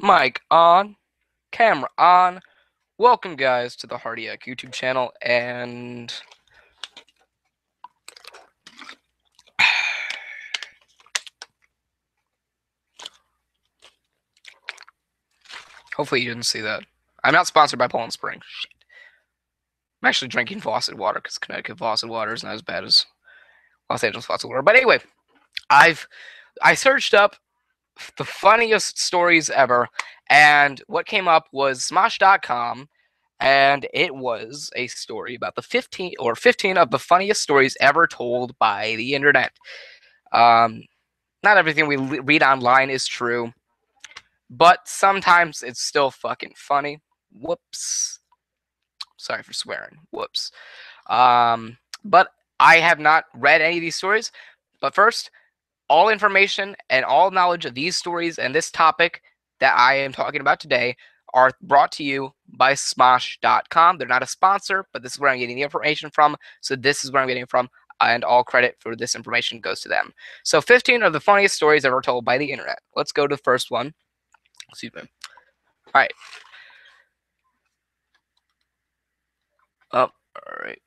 Mic on, camera on. Welcome, guys, to the Hardiac YouTube channel, and hopefully you didn't see that. I'm not sponsored by Poland Spring. Shit. I'm actually drinking faucet water because Connecticut faucet water is not as bad as Los Angeles faucet water. But anyway, I've I searched up the funniest stories ever, and what came up was Smosh.com, and it was a story about the 15 of the funniest stories ever told by the internet. Um, Not everything we read online is true, but sometimes it's still fucking funny. Whoops. Sorry for swearing. Whoops. But I have not read any of these stories. But first, all information and all knowledge of these stories and this topic that I am talking about today are brought to you by Smosh.com. They're not a sponsor, but this is where I'm getting the information from. So this is where I'm getting it from, and all credit for this information goes to them. So 15 of the funniest stories ever told by the internet. Let's go to the first one. Excuse me. All right. Oh, all right.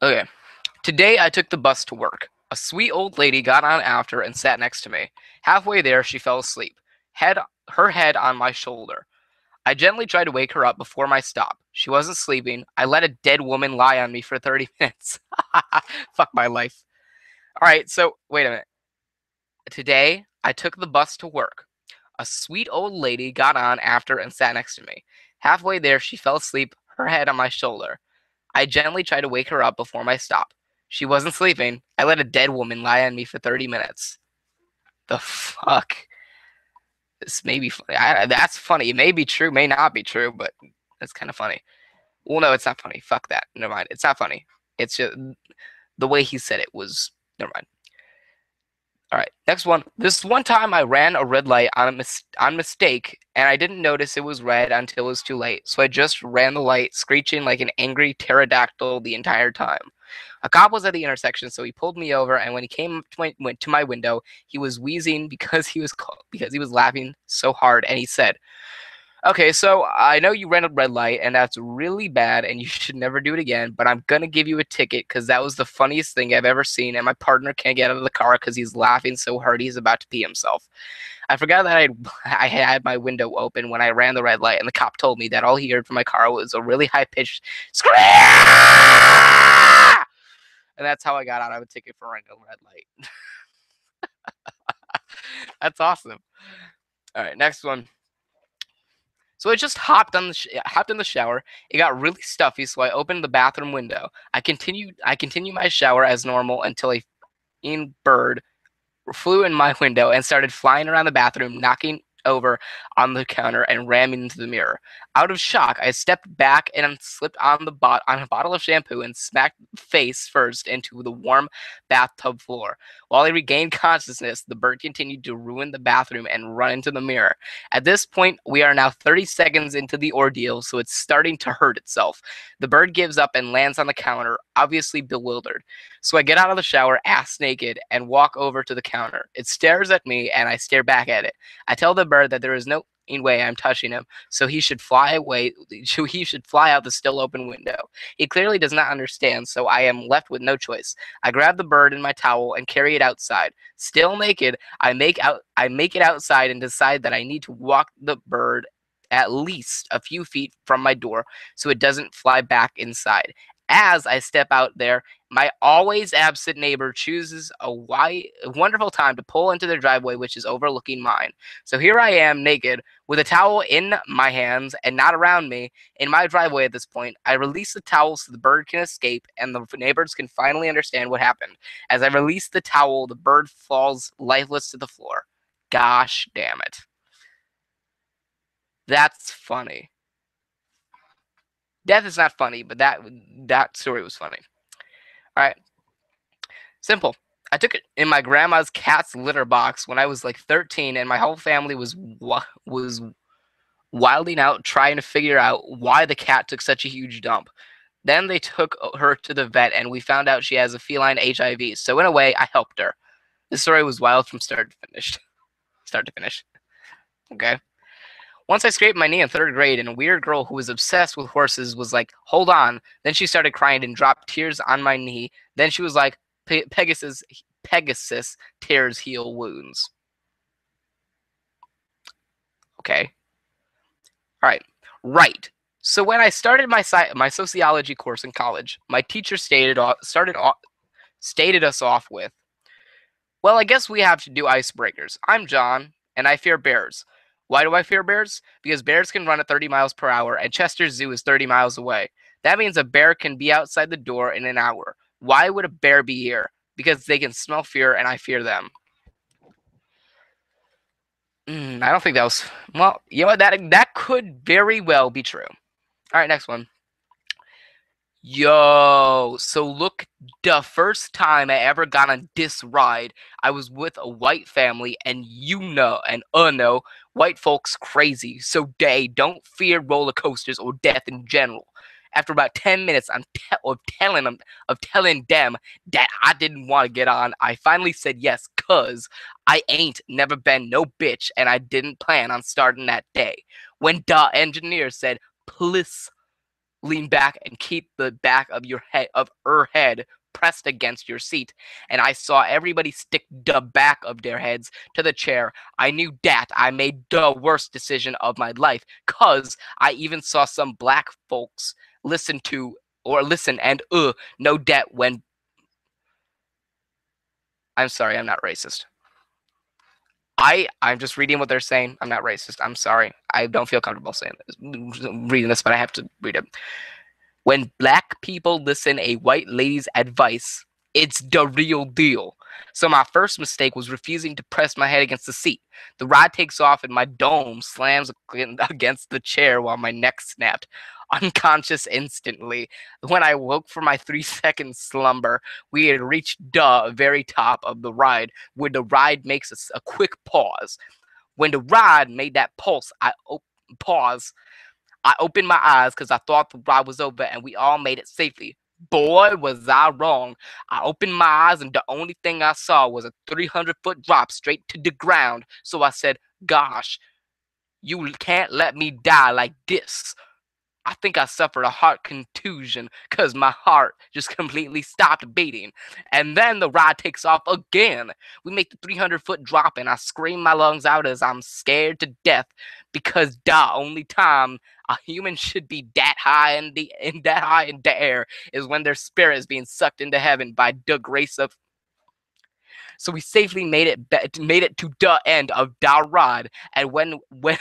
Okay. Today I took the bus to work. A sweet old lady got on after and sat next to me. Halfway there, she fell asleep, her head on my shoulder. I gently tried to wake her up before my stop. She wasn't sleeping. I let a dead woman lie on me for 30 minutes. Fuck my life. All right, so wait a minute. Today, I took the bus to work. A sweet old lady got on after and sat next to me. Halfway there, she fell asleep, her head on my shoulder. I gently tried to wake her up before my stop. She wasn't sleeping. I let a dead woman lie on me for 30 minutes. The fuck? This may be funny. That's funny. It may be true, may not be true, but that's kind of funny. Well, no, it's not funny. Fuck that. Never mind. It's not funny. It's just the way he said it was. Never mind. All right, next one. This one time I ran a red light on mistake, and I didn't notice it was red until it was too late. So I just ran the light, screeching like an angry pterodactyl the entire time. A cop was at the intersection, so he pulled me over, and when he went to my window, he was wheezing because he was laughing so hard, and he said, "Okay, so I know you ran a red light, and that's really bad, and you should never do it again, but I'm gonna give you a ticket because that was the funniest thing I've ever seen, and my partner can't get out of the car because he's laughing so hard he's about to pee himself." I forgot that I had my window open when I ran the red light, and the cop told me that all he heard from my car was a really high-pitched scream! And that's how I got out of a ticket for running a red light. That's awesome. All right, next one. So I just hopped in the shower. It got really stuffy, so I opened the bathroom window. I continued my shower as normal until a bird flew in my window and started flying around the bathroom, knocking over on the counter and ramming into the mirror. Out of shock, I stepped back and slipped on a bottle of shampoo and smacked face first into the warm bathtub floor. While I regained consciousness, the bird continued to ruin the bathroom and run into the mirror. At this point, we are now 30 seconds into the ordeal, so it's starting to hurt itself. The bird gives up and lands on the counter, obviously bewildered. So I get out of the shower, ass naked, and walk over to the counter. It stares at me, and I stare back at it. I tell the bird that there is no way I'm touching him, so he should fly away. So he should fly out the still open window. He clearly does not understand, so I am left with no choice. I grab the bird in my towel and carry it outside. Still naked, I make it outside and decide that I need to walk the bird at least a few feet from my door so it doesn't fly back inside. As I step out there, my always absent neighbor chooses a wonderful time to pull into their driveway, which is overlooking mine. So here I am, naked, with a towel in my hands and not around me, in my driveway at this point. I release the towel so the bird can escape and the neighbors can finally understand what happened. As I release the towel, the bird falls lifeless to the floor. Gosh damn it. That's funny. Death is not funny, but that story was funny. All right. Simple. I took it in my grandma's cat's litter box when I was like 13, and my whole family was wilding out trying to figure out why the cat took such a huge dump. Then they took her to the vet, and we found out she has a feline HIV. So in a way, I helped her. This story was wild from start to finish. Start to finish. Okay. Once I scraped my knee in third grade, and a weird girl who was obsessed with horses was like, "Hold on." Then she started crying and dropped tears on my knee. Then she was like, Pegasus tears heal wounds." Okay. All right. Right. So when I started my sociology course in college, my teacher stated us off with, "Well, I guess we have to do icebreakers. I'm John, and I fear bears. Why do I fear bears? Because bears can run at 30 miles per hour, and Chester Zoo is 30 miles away. That means a bear can be outside the door in an hour. Why would a bear be here? Because they can smell fear, and I fear them." I don't think that was. Well, you know what? That could very well be true. All right, next one. Yo, so look, the first time I ever got on this ride, I was with a white family, and no, white folks crazy, so they don't fear roller coasters or death in general. After about 10 minutes of telling them that I didn't want to get on, I finally said yes, cause I ain't never been no bitch, and I didn't plan on starting that day. When the engineer said, "Please lean back and keep the back of her head pressed against your seat," and I saw everybody stick the back of their heads to the chair, I knew that I made the worst decision of my life, cause I even saw some black folks listen and know that when I'm sorry, I'm not racist. I'm just reading what they're saying. I'm not racist. I'm sorry. I don't feel comfortable saying this, reading this, but I have to read it. When black people listen a white lady's advice, it's the real deal. So my first mistake was refusing to press my head against the seat. The ride takes off and my dome slams against the chair while my neck snapped. Unconscious instantly. When I woke from my 3 second slumber, we had reached the very top of the ride, where the ride makes a quick pause. When the ride made that pause, I opened my eyes because I thought the ride was over and we all made it safely. Boy, was I wrong. I opened my eyes and the only thing I saw was a 300-foot drop straight to the ground. So I said, "Gosh, you can't let me die like this." I think I suffered a heart contusion because my heart just completely stopped beating. And then the ride takes off again. We make the 300-foot drop and I scream my lungs out as I'm scared to death, because the only time a human should be that high in the air is when their spirit is being sucked into heaven by the grace of. So we safely made it to the end of the ride, and when we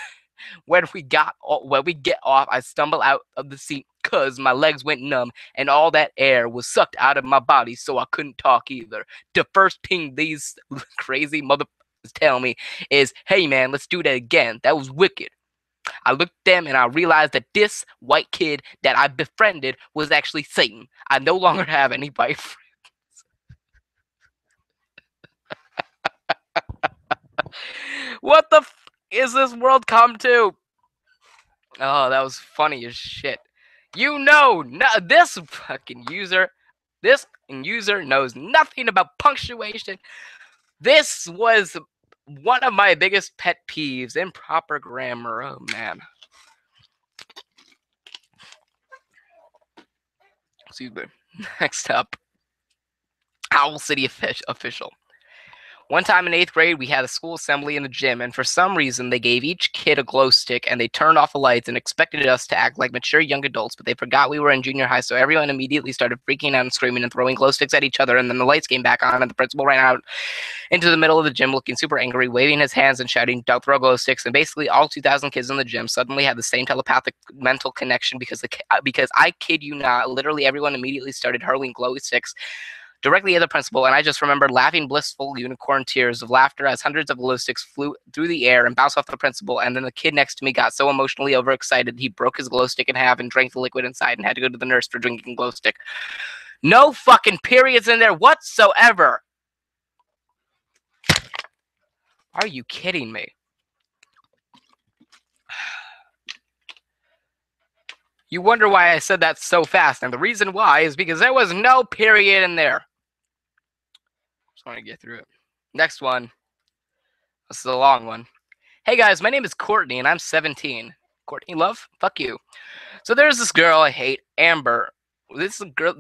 get off, I stumble out of the seat because my legs went numb and all that air was sucked out of my body, so I couldn't talk either. The first thing these crazy motherfuckers tell me is, "Hey man, let's do that again. That was wicked." I looked at them and I realized that this white kid that I befriended was actually Satan. I no longer have any white friends. What the is this world come to? Oh, that was funny as shit. This user knows nothing about punctuation. This was one of my biggest pet peeves: improper grammar. Oh man. Excuse me. Next up, Owl City official. One time in 8th grade, we had a school assembly in the gym, and for some reason, they gave each kid a glow stick, and they turned off the lights and expected us to act like mature young adults, but they forgot we were in junior high, so everyone immediately started freaking out and screaming and throwing glow sticks at each other, and then the lights came back on, and the principal ran out into the middle of the gym looking super angry, waving his hands and shouting, "Don't throw glow sticks," and basically all 2,000 kids in the gym suddenly had the same telepathic mental connection because I kid you not, literally everyone immediately started hurling glow sticks directly at the principal, and I just remember laughing blissful unicorn tears of laughter as hundreds of glow sticks flew through the air and bounced off the principal, and then the kid next to me got so emotionally overexcited he broke his glow stick in half and drank the liquid inside and had to go to the nurse for drinking glow stick. No fucking periods in there whatsoever. Are you kidding me? You wonder why I said that so fast, and the reason why is because there was no period in there. Just want to get through it. Next one. This is a long one. Hey guys, my name is Courtney and I'm 17. Courtney Love? Fuck you. So there's this girl I hate, Amber. This girl,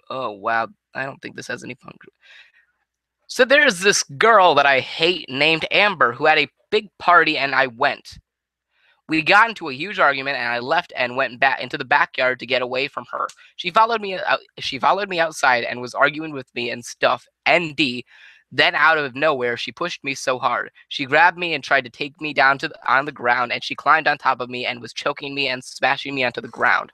oh wow, I don't think this has any fun. So there's this girl that I hate named Amber who had a big party and I went. We got into a huge argument and I left and went back into the backyard to get away from her. She followed me outside and was arguing with me and stuff. ND. Then out of nowhere, she pushed me so hard. She grabbed me and tried to take me down on the ground and she climbed on top of me and was choking me and smashing me onto the ground.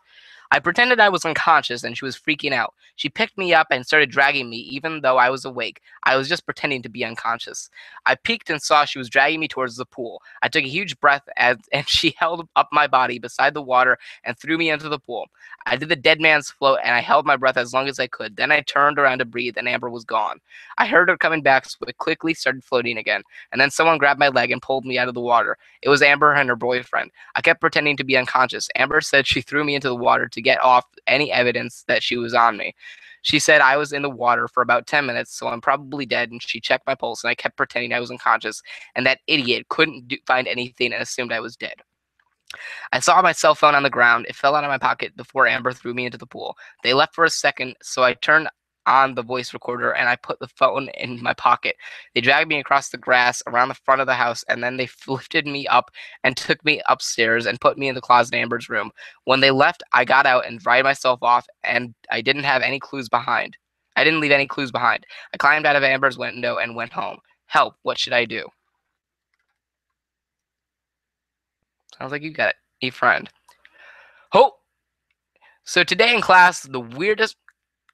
I pretended I was unconscious and she was freaking out. She picked me up and started dragging me even though I was awake. I was just pretending to be unconscious. I peeked and saw she was dragging me towards the pool. I took a huge breath and she held up my body beside the water and threw me into the pool. I did the dead man's float and I held my breath as long as I could. Then I turned around to breathe and Amber was gone. I heard her coming back, so I quickly started floating again. And then someone grabbed my leg and pulled me out of the water. It was Amber and her boyfriend. I kept pretending to be unconscious. Amber said she threw me into the water to get off any evidence that she was on me. She said I was in the water for about 10 minutes, so I'm probably dead, and she checked my pulse, and I kept pretending I was unconscious, and that idiot couldn't find anything and assumed I was dead. I saw my cell phone on the ground. It fell out of my pocket before Amber threw me into the pool. They left for a second, so I turned on the voice recorder and I put the phone in my pocket. They dragged me across the grass around the front of the house and then they lifted me up and took me upstairs and put me in the closet in Amber's room. When they left, I got out and dried myself off and I didn't have any clues behind. I didn't leave any clues behind. I climbed out of Amber's window and went home. Help, what should I do? Sounds like you got a friend. Oh, so today in class, the weirdest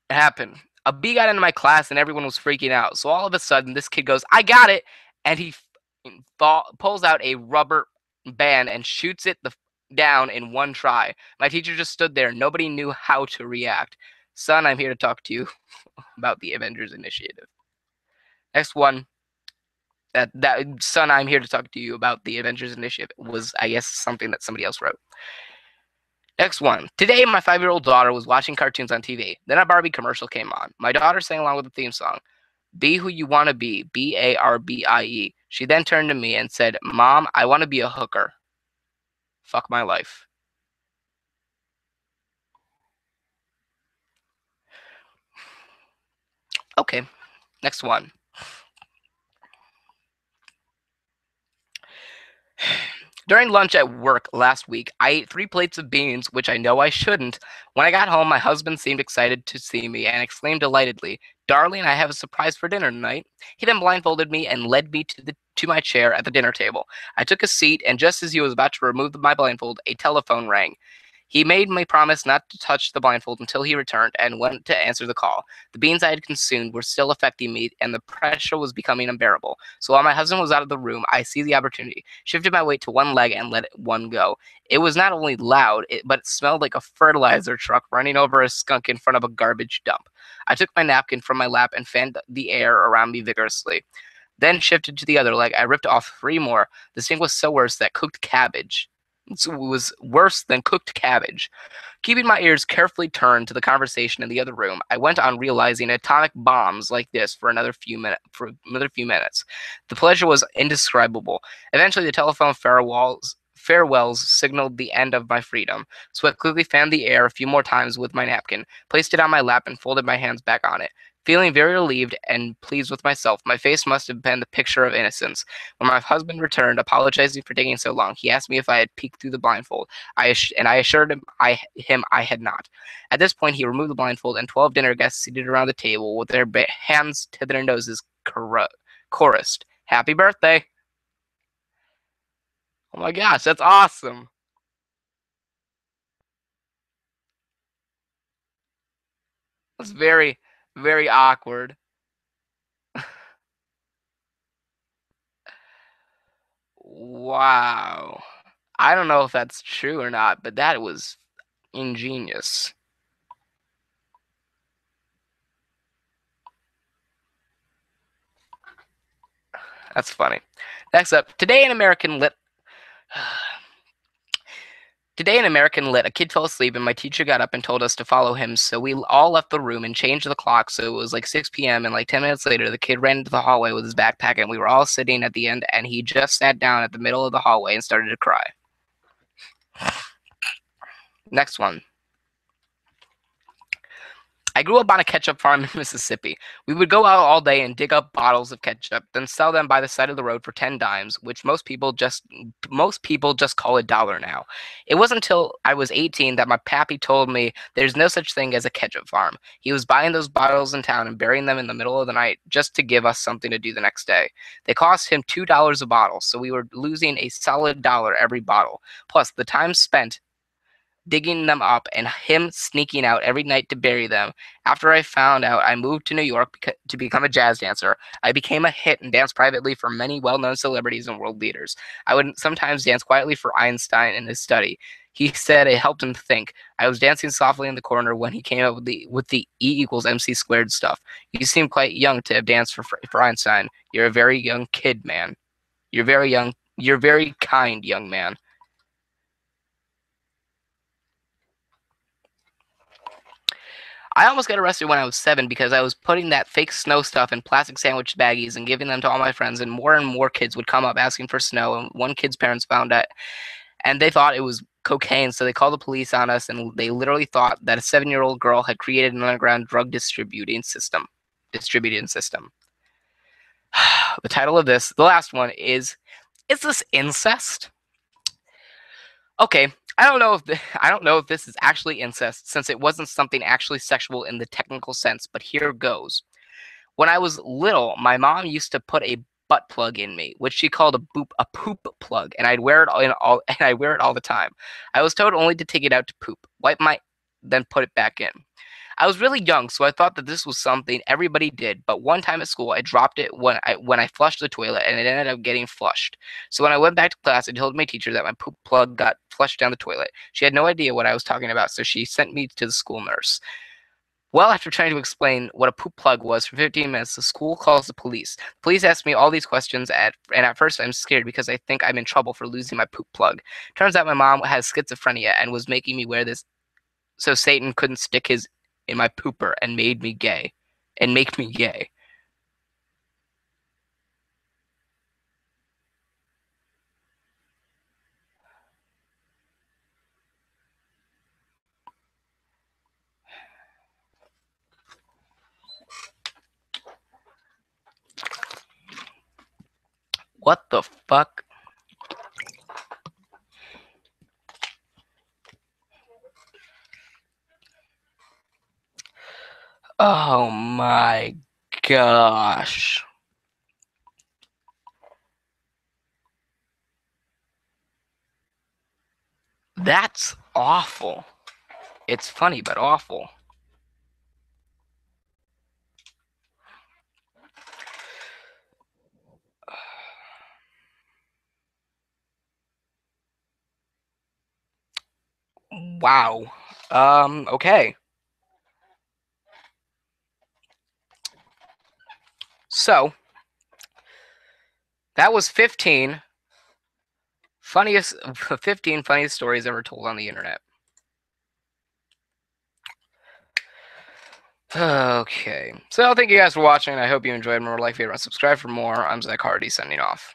happened. A bee got into my class and everyone was freaking out. So all of a sudden, this kid goes, "I got it," and he pulls out a rubber band and shoots it down in one try. My teacher just stood there. Nobody knew how to react. Son, I'm here to talk to you about the Avengers Initiative. Next one. That son, I'm here to talk to you about the Avengers Initiative was, I guess, something that somebody else wrote. Next one. Today, my 5-year-old daughter was watching cartoons on TV. Then a Barbie commercial came on. My daughter sang along with the theme song. Be who you want to be. Barbie. She then turned to me and said, "Mom, I want to be a hooker." Fuck my life. Okay, next one. During lunch at work last week, I ate 3 plates of beans, which I know I shouldn't. When I got home, my husband seemed excited to see me and exclaimed delightedly, "Darling, I have a surprise for dinner tonight." He then blindfolded me and led me to my chair at the dinner table. I took a seat, and just as he was about to remove my blindfold, a telephone rang. He made me promise not to touch the blindfold until he returned and went to answer the call. The beans I had consumed were still affecting me, and the pressure was becoming unbearable. So while my husband was out of the room, I seized the opportunity, shifted my weight to one leg, and let one go. It was not only loud, but it smelled like a fertilizer truck running over a skunk in front of a garbage dump. I took my napkin from my lap and fanned the air around me vigorously. Then shifted to the other leg. I ripped off 3 more. The sting was so worse that cooked cabbage. It was worse than cooked cabbage. Keeping my ears carefully turned to the conversation in the other room, I went on realizing atomic bombs like this for another few minutes. The pleasure was indescribable. Eventually, the telephone farewells signaled the end of my freedom. So I quickly fanned the air a few more times with my napkin, placed it on my lap, and folded my hands back on it. Feeling very relieved and pleased with myself, my face must have been the picture of innocence. When my husband returned, apologizing for taking so long, he asked me if I had peeked through the blindfold. I assured him I had not. At this point, he removed the blindfold, and 12 dinner guests seated around the table with their hands to their noses chorused, "Happy birthday!" Oh my gosh, that's awesome. That's very, very awkward. Wow. I don't know if that's true or not, but that was ingenious. That's funny. Next up, today in American lit. Today in American Lit, a kid fell asleep and my teacher got up and told us to follow him. So we all left the room and changed the clock. So it was like 6 p.m. and like 10 minutes later, the kid ran into the hallway with his backpack and we were all sitting at the end and he just sat down at the middle of the hallway and started to cry. Next one. I grew up on a ketchup farm in Mississippi. We would go out all day and dig up bottles of ketchup, then sell them by the side of the road for 10 dimes, which most people just call $1 now. It wasn't until I was 18 that my pappy told me there's no such thing as a ketchup farm. He was buying those bottles in town and burying them in the middle of the night just to give us something to do the next day. They cost him $2 a bottle, so we were losing a solid dollar every bottle. Plus, the time spent digging them up and him sneaking out every night to bury them. After I found out I moved to New York to become a jazz dancer, I became a hit and danced privately for many well-known celebrities and world leaders. I would sometimes dance quietly for Einstein in his study. He said it helped him think. I was dancing softly in the corner when he came up with the E equals MC squared stuff. You seem quite young to have danced for Einstein. You're a very young kid, man. You're very young. You're very kind, young man. I almost got arrested when I was 7 because I was putting that fake snow stuff in plastic sandwich baggies and giving them to all my friends, and more kids would come up asking for snow, and one kid's parents found out, and they thought it was cocaine, so they called the police on us, and they literally thought that a 7-year-old girl had created an underground drug distributing system. The title of this, the last one, is this incest? Okay, I don't know if this is actually incest since it wasn't something actually sexual in the technical sense, but here goes. When I was little, my mom used to put a butt plug in me, which she called a poop plug, and I'd wear it and I wear it all the time. I was told only to take it out to poop, then put it back in. I was really young, so I thought that this was something everybody did, but one time at school I dropped it when I flushed the toilet and it ended up getting flushed. So when I went back to class, I told my teacher that my poop plug got flushed down the toilet. She had no idea what I was talking about, so she sent me to the school nurse. Well, after trying to explain what a poop plug was for 15 minutes, the school calls the police. The police ask me all these questions, and at first I'm scared because I think I'm in trouble for losing my poop plug. Turns out my mom has schizophrenia and was making me wear this so Satan couldn't stick his in my pooper and make me gay. What the fuck? Oh my gosh. That's awful. It's funny, but awful. Wow. Okay. So, that was 15 funniest stories ever told on the internet. Okay. So, thank you guys for watching. I hope you enjoyed. Remember, like, favorite, and subscribe for more. I'm Zach Hardy, signing off.